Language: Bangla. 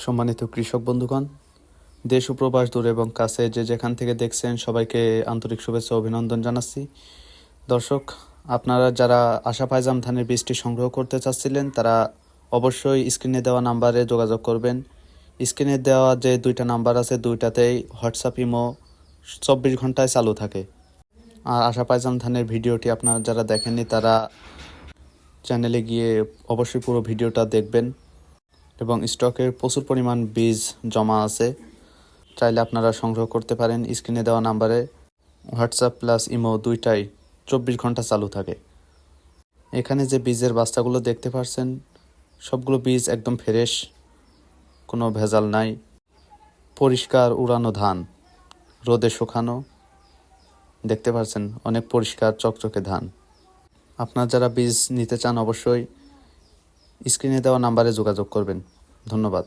সম্মানিত কৃষক বন্ধুগণ, দেশ ও প্রবাস দূরে এবং কাছে যে যেখান থেকে দেখছেন সবাইকে আন্তরিক শুভেচ্ছা ও অভিনন্দন জানাচ্ছি। দর্শক, আপনারা যারা আশা পাইজাম ধানের বীজটি সংগ্রহ করতে চাচ্ছিলেন তারা অবশ্যই স্ক্রিনে দেওয়া নাম্বারে যোগাযোগ করবেন। স্ক্রিনে দেওয়া যে দুইটা নাম্বার আছে দুইটাতেই হোয়াটসঅ্যাপ ইমো 24 ঘন্টায় চালু থাকে। আর আশা পাইজাম ধানের ভিডিওটি আপনারা যারা দেখেননি তারা চ্যানেলে গিয়ে অবশ্যই পুরো ভিডিওটা দেখবেন এবং স্টকের প্রচুর পরিমাণ বীজ জমা আছে, চাইলে আপনারা সংগ্রহ করতে পারেন। স্ক্রিনে দেওয়া নাম্বারে হোয়াটসঅ্যাপ প্লাস ইমো দুইটাই 24 ঘন্টা চালু থাকে। এখানে যে বীজের বাস্তাগুলো দেখতে পাচ্ছেন সবগুলো বীজ একদম ফ্রেশ, কোনো ভেজাল নাই, পরিষ্কার উড়ানো ধান, রোদে শুকানো, দেখতে পাচ্ছেন অনেক পরিষ্কার চকচকে ধান। আপনারা যারা বীজ নিতে চান অবশ্যই স্ক্রিনে দেওয়া নাম্বারে যোগাযোগ করবেন। ধন্যবাদ।